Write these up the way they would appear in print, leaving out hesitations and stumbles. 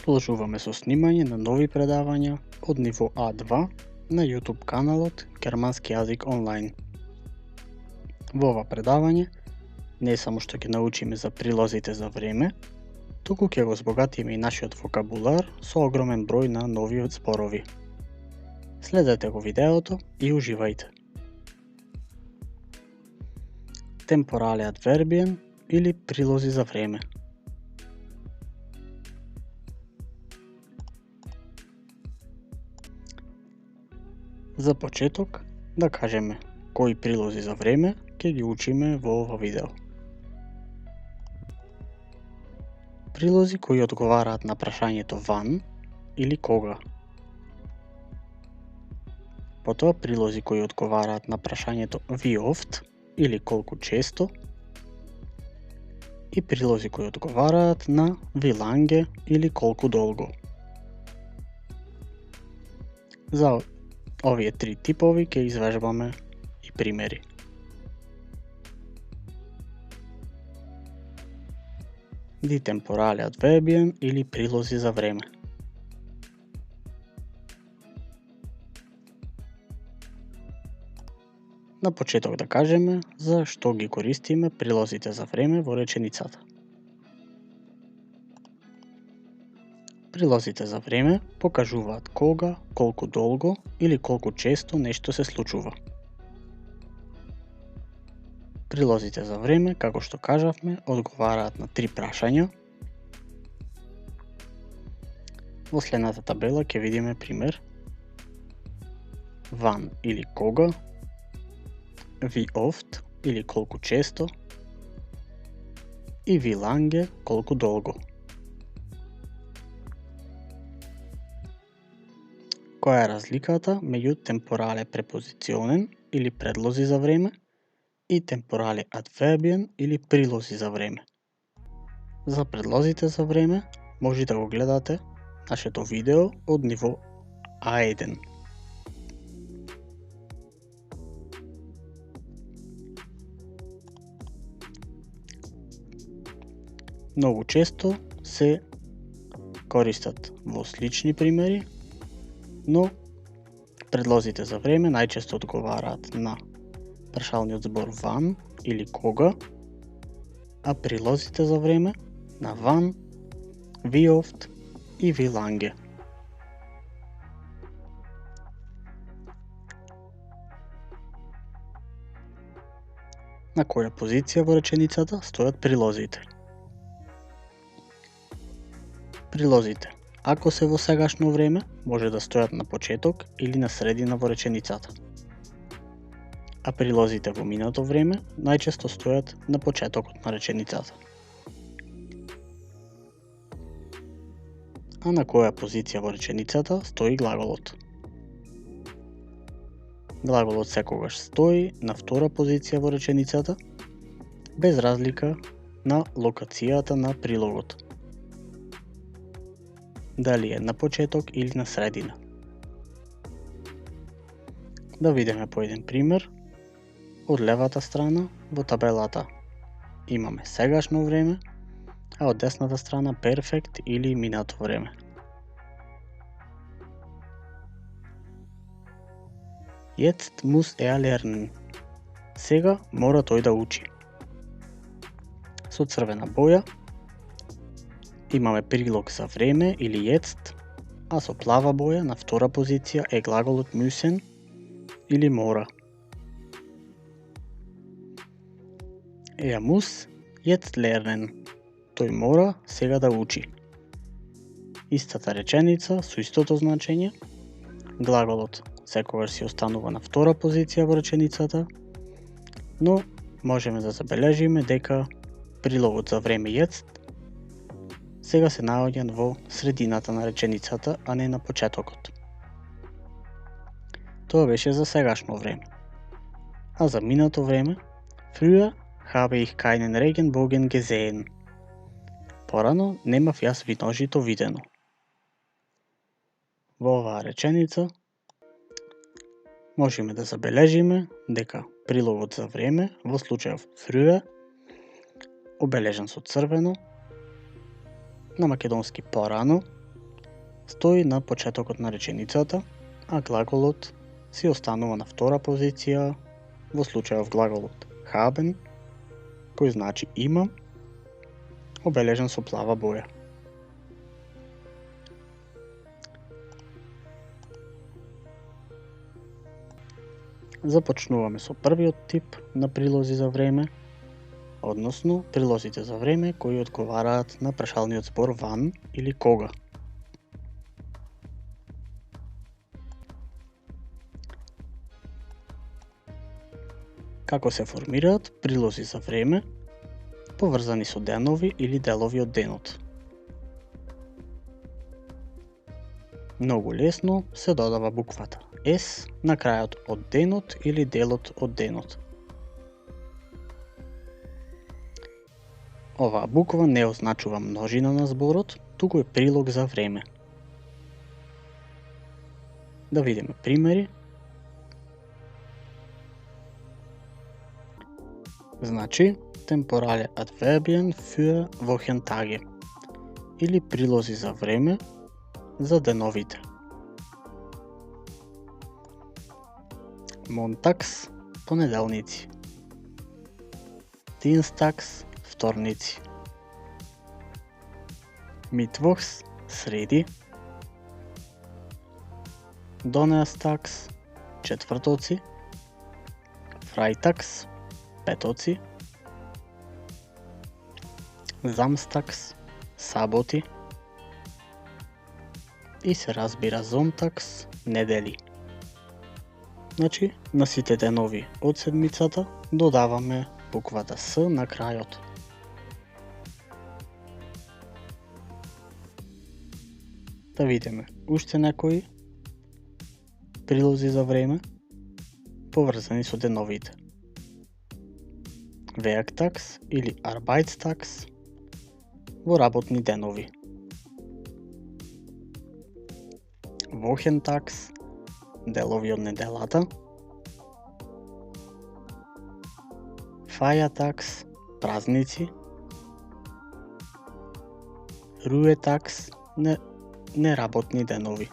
Продолжуваме со снимање на нови предавања од ниво А2 на YouTube каналот Германски јазик онлайн. Во ова предавање не само што ќе научиме за прилозите за време, туку ќе го збогатиме и нашиот вокабулар со огромен број на нови зборови. Следете го видеото и уживајте. Темпорале адвербиен или прилози за време. За почеток, да кажеме кои прилози за време ќе ги учиме во ова видео. Прилози кои одговараат на прашањето ван или кога. Потоа прилози кои одговараат на прашањето wie oft или колку често. И прилози кои одговараат на wie lange или колку долго. За овие три типови ќе извежбаме и примери. Die temporale adverbien или прилози за време. На почеток да кажеме за што ги користиме прилозите за време во реченицата. Прилозите за време покажуваат кога, колку долго или колку често нешто се случува. Прилозите за време, како што кажавме, одговараат на три прашања. Во следната табела ќе видиме пример. Ван или кога, wie oft или колку често и wie lange колку долго. Која е разликата меѓу темпорале препозиционен или предлози за време и темпорале адвербиен или прилози за време? За предлозите за време може да го гледате нашето видео од ниво А1. Многу често се користат во слични примери, но предлозите за време најчесто одговараат на прашалниот збор ван или кога, а прилозите за време на ван, wie oft и wie lange. На која позиција во реченицата стојат прилозите? Прилозите, ако се во сегашно време, може да стојат на почеток или на средина во реченицата. А прилозите во минато време најчесто стојат на почетокот на реченицата. А на која позиција во реченицата стои глаголот? Глаголот секогаш стои на втора позиција во реченицата, без разлика на локацијата на прилогот. Дали е на почеток или на средина. Да видиме по еден пример. Од левата страна во табелата имаме сегашно време, а од десната страна перфект или минато време. Jetzt muss er lernen. Сега мора тој да учи. Со црвена боја имаме прилог за време или jetzt, а со плава боја на втора позиција е глаголот müssen или мора. Er muss jetzt lernen. Тој мора сега да учи. Истата реченица со истото значење. Глаголот секогаш си останува на втора позиција во реченицата, но можеме да забележиме дека прилогот за време jetzt сега се наоѓа во средината на реченицата, а не на почетокот. Тоа беше за сегашно време. А за минато време, früher habe ich keinen Regenbogen gesehen. Порано немав јас виножито видено. Во оваа реченица можеме да забележиме дека прилогот за време во случајов früher обележан со црвено, на македонски порано, стои на почетокот на реченицата, а глаголот си останува на втора позиција, во случајов глаголот haben, кој значи имам, обележан со плава боја. Започнуваме со првиот тип на прилози за време, односно прилозите за време кои одговараат на прашалниот збор ван или кога. Како се формираат прилози за време, поврзани со денови или делови од денот? Многу лесно се додава буквата S на крајот од денот или делот од денот. Оваа буква не означува множина на зборот, туку е прилог за време. Да видиме примери. Значи, temporale Adverbien für Wochentage или прилози за време за деновите. Монтакс, понеделници. Dienstags, вторници. Mittwochs, среди. Donnerstags, четвртоци. Freitags, петоци. Samstags, саботи. И се разбира Sontags, недели. Значи, на сите денови од седмицата додаваме буквата С на крајот. Да видиме уште некои прилози за време поврзани со деновите. Werktags или Arbeitstags во работни денови. Wochentags, делови од неделата. Feiertags, празници. Ruhetags, неработни денови.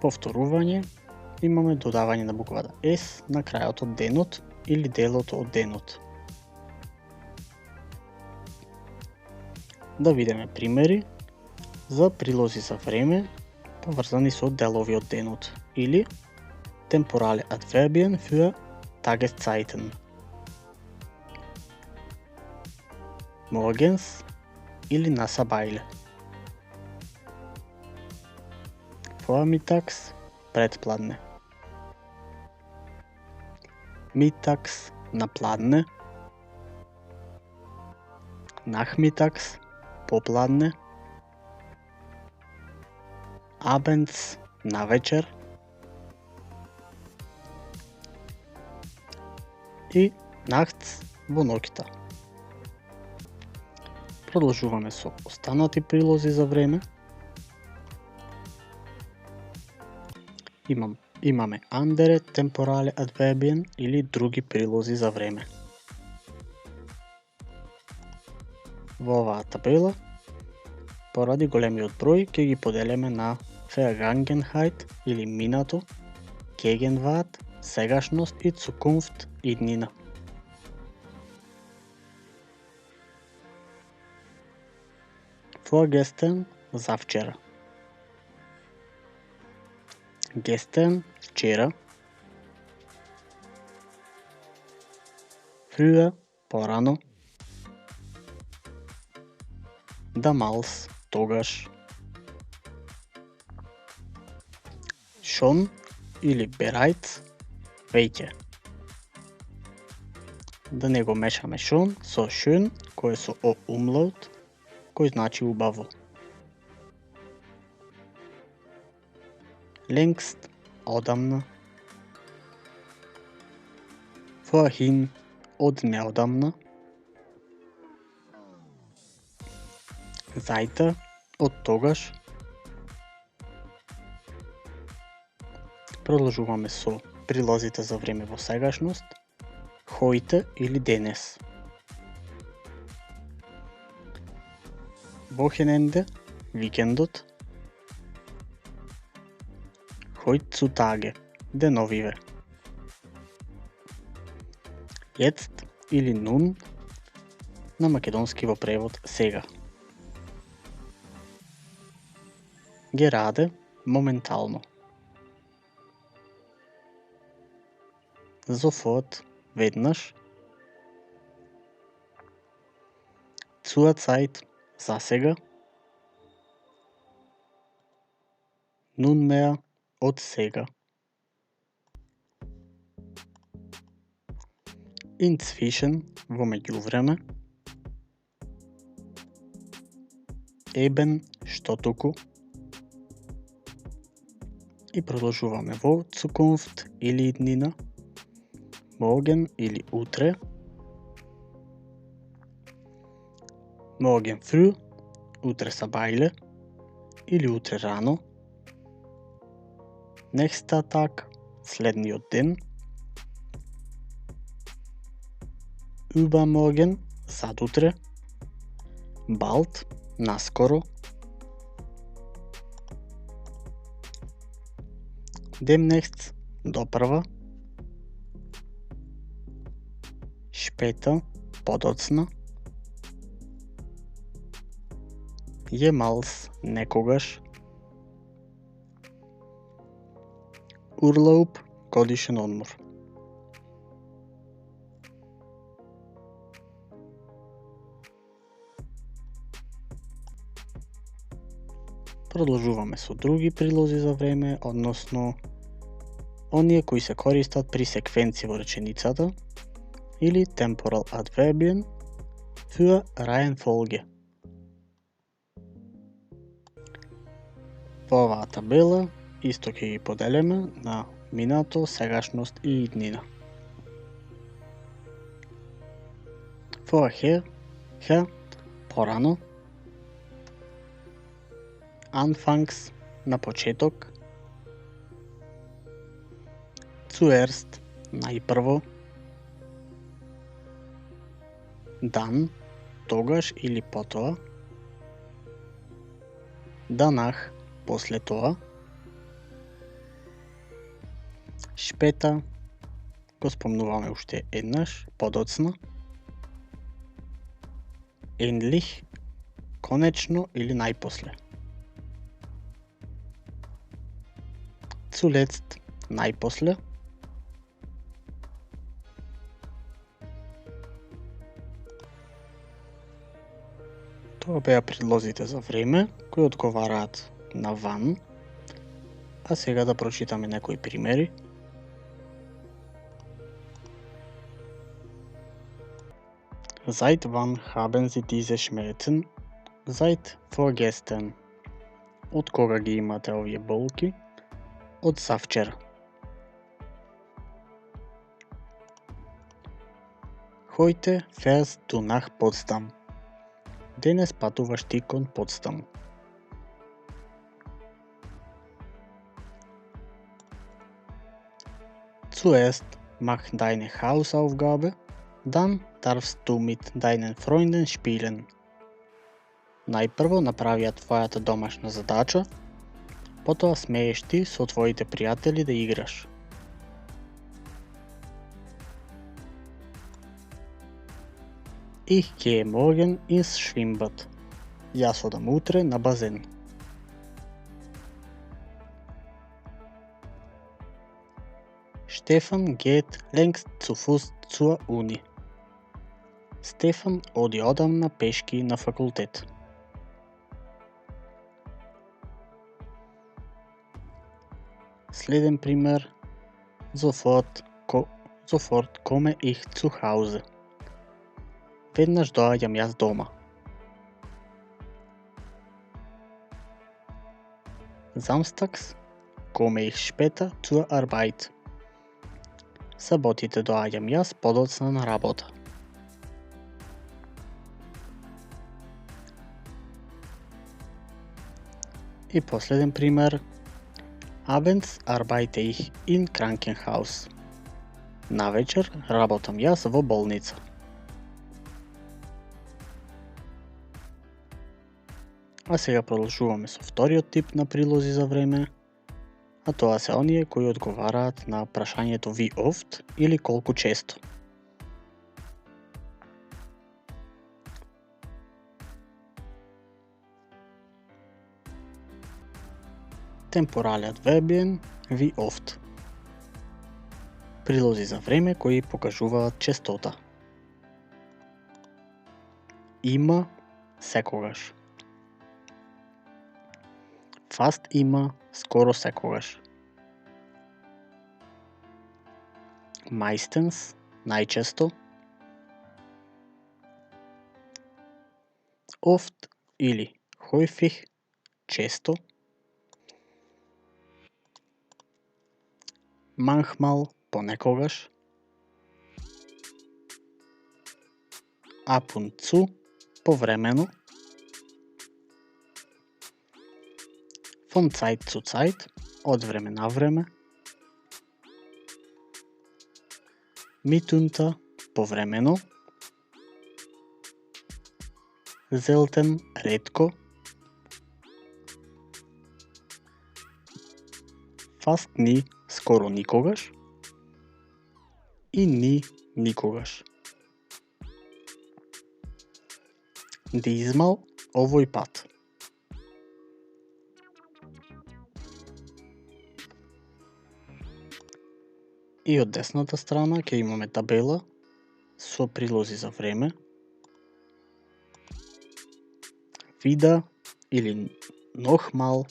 Повторување, имаме додавање на буквата S на крајот од денот или делот од денот. Да видиме примери за прилози за време поврзани со делови од денот или temporale Adverbien für Tageszeiten. Morgens или насабајле. Vormittags, предпладне. Mittags, напладне. Nachmittags, попладне. Abends, навечер. И nachts, во ноќта. Продолжуваме со останати прилози за време. Имаме andere temporale Adverbien или други прилози за време. Во оваа табела, поради големиот број, ќе ги поделиме на Vergangenheit или минато, Gegenwart, сегашност и Zukunft, иднина. Vorgestern, завчера. Gestern, вчера. Früher, порано. Damals, тогаш. Schon или bereits, веќе. Да не го мешаме schon со schön, кој е со о umlaut, кој значи убаво. Längst, одамна. Vorhin, од неодамна. Seither, од тогаш. Продолжуваме со прилозите за време во сегашност. Heute или денес. Wochenende, викендот. Heutzutage, деновиве. Jetzt или nun на македонски во превод сега. Gerade, моментално. Sofort, веднаш. Zurzeit, засега. Nunmehr, од сега. Inzwischen, во меѓувреме. Eben, што туку. И продолжуваме во Zukunft или иднина. Morgen или утре. Morgen früh, утре сабајле или утре рано. Nächster Tag, следниот ден. Übermorgen, задутре. Bald, наскоро. Demnächst, допрва. Später, подоцна. Jemals, некогаш. Urlaub, годишен одмор. Продолжуваме со други прилози за време, односно оние кои се користат при секвенци во реченицата или temporal adverbien für Reihenfolge. Во оваа табела исто ќе ги поделиме на минато, сегашност и иднина. Vorher, порано. Anfangs, на почеток. Zuerst, најпрво. Dan, тогаш или потоа. Danach, после тоа. Später, го спомнуваме уште еднаш, подоцна. Endlich, конечно или најпосле. Zuletzt, најпосле. Тоа беа предлозите за време кои одговараат на ван. А сега да прочитаме некои примери. Seit wann haben Sie diese Schmerzen? Seit vorgestern. Од кога ги имате овие болки? Од завчера. Heute fährst du nach Potsdam. Денес патуваш ти кон Потсдам. Zuerst mach deine Hausaufgabe, dann darfst du mit deinen Freunden spielen. Најпрво направи ја твојата домашна задача, потоа смееш ти со твоите пријатели да играш. Ich gehe morgen ins Schwimmbad. Јас одам утре на базен. Stefan geht längst zu Fuß zur Uni. Стефан оди одамна пешки на факултет. Следен пример. Sofort komme ich zu Hause. Веднаш доаѓам јас дома. Samstags komme ich später zur Arbeit. Саботите доаѓам јас подоцна на работа. И последен пример. Abends arbeite ich in Krankenhaus. Навечер работам јас во болница. А сега продолжуваме со вториот тип на прилози за време, а тоа се оние кои одговараат на прашањето wie oft или колку често. Темпоралниот вербен wie oft. Прилози за време кои покажуваат честота. Има секогаш. Fast има скоро секогаш. Meistens најчесто. Oft или häufig често. Manchmal понекогаш. Ab und zu повремено. Von Zeit zu Zeit од време на време. Mitunter повремено. Selten ретко. Fast nie скоро никогаш. И nie никогаш. Diesmal овој пат. И од десната страна ќе имаме табела со прилози за време. Wieder или nochmal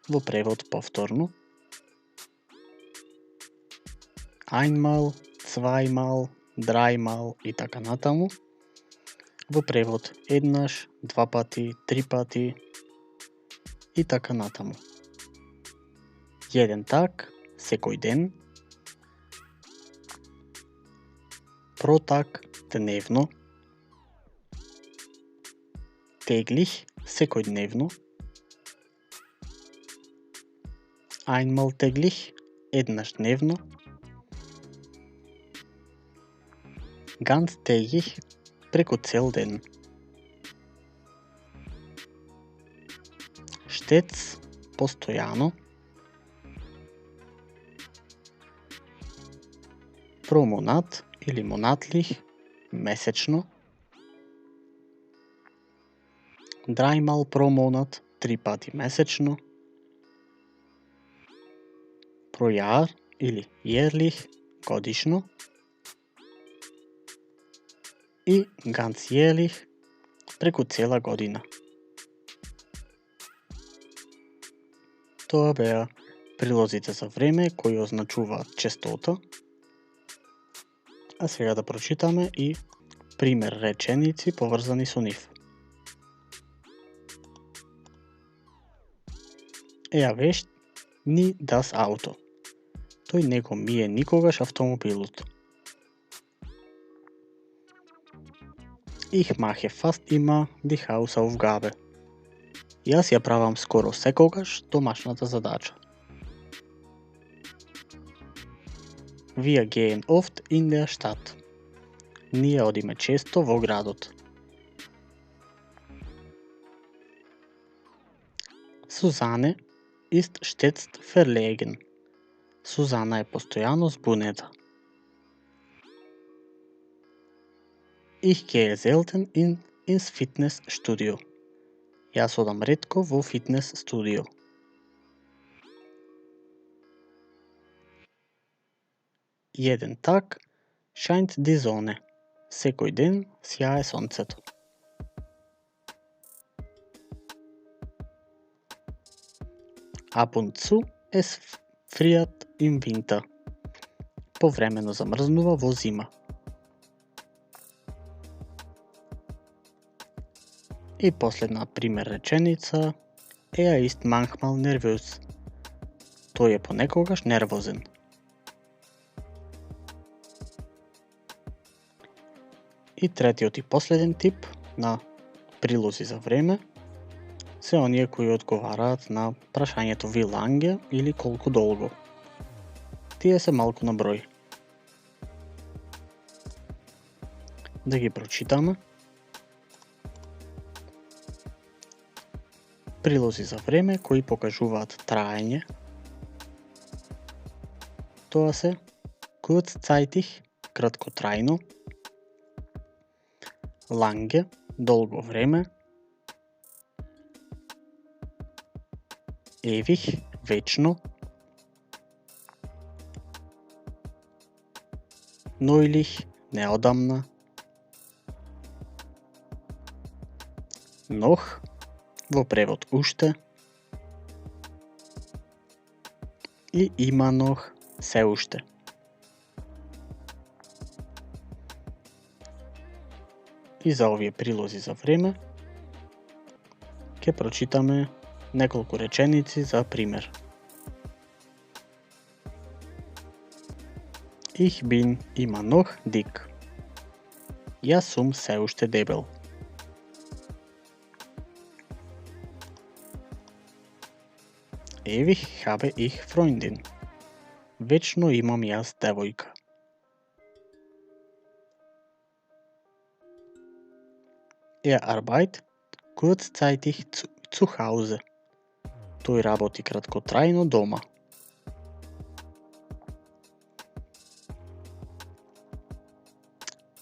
во превод повторно. Einmal, zweimal, dreimal и така натаму. Во превод еднаш, два пати, три пати и така натаму. Еден так, секој ден. Pro Tag дневно. Täglich секојдневно. Einmal täglich еднаш дневно. Ganztägig преку цел ден. Stets постојано. Pro Monat или monatlich месечно. Dreimal pro Monat три пати месечно. Pro Jahr или jährlich годишно. И ganzjährlich преку цела година. Тоа беа прилозите за време кои означуваат честота. А сега да прочитаме и пример реченици поврзани со нив. Er wäscht nie das Auto. Тој не го мие никогаш автомобилот. Ich mache fast immer die Hausaufgabe. Јас ја правам скоро секогаш домашната задача. Wir gehen oft in der Stadt. Ние одиме често во градот. Susanne ist stets verlegen. Сузана е постојано збунета. Ich gehe selten ins Fitnessstudio. Јас одам ретко во фитнес студио. Jeden Tag scheint die Sonne. Секој ден сјае сонцето. Ab und zu es friert im Winter. Повремено замрзнува во зима. И последна пример реченица. Er ist manchmal nervös. Тој е понекогаш нервозен. И третиот и последен тип на прилози за време се оние кои одговараат на прашањето wie lange или колку долго. Тие се малку на број. Да ги прочитаме. Прилози за време кои покажуваат траење. Тоа се kurzzeitig, краткотрајно, lange, долго време, ewig, вечно, neulich, неодамна, noch, во превод уште, и има noch, се уште. И за овие прилози за време ќе прочитаме неколку реченици за пример. Ich bin immer noch dick. Јас сум се уште дебел. Ewig habe ich Freundin. Вечно имам јас девојка. Er arbeitet kurzzeitig zu Hause. Тој работи краткотрајно дома.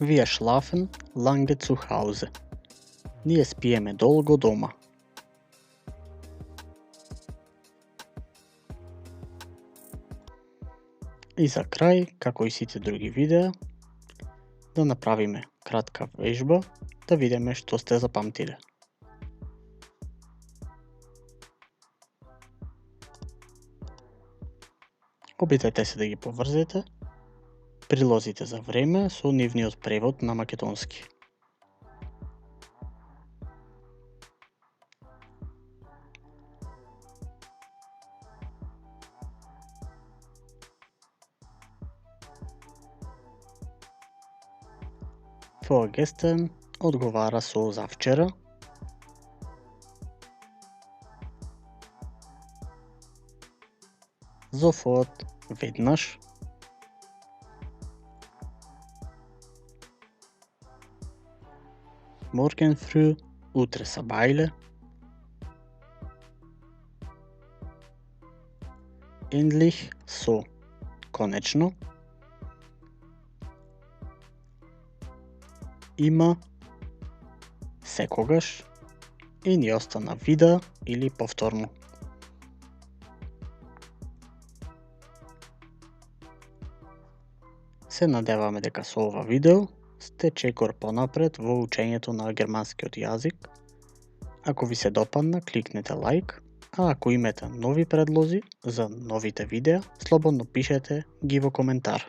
Wir schlafen lange zu Hause. Ние спиеме долго дома. И за крај, како и сите други видеа, да направиме кратка вежба, да видиме што сте запамтиле. Обидете се да ги поврзете прилозите за време со нивниот превод на македонски. Vorgestern одговара со завчера. Sofort, веднаш. Morgen früh, утре са бајле. Endlich, со, конечно. Има, секогаш. И ни остана видео или повторно. Се надеваме дека со ова видео сте чекор понапред во учењето на германскиот јазик. Ако ви се допадна, кликнете лайк, а ако имате нови предлози за новите видеа, слободно пишете ги во коментар.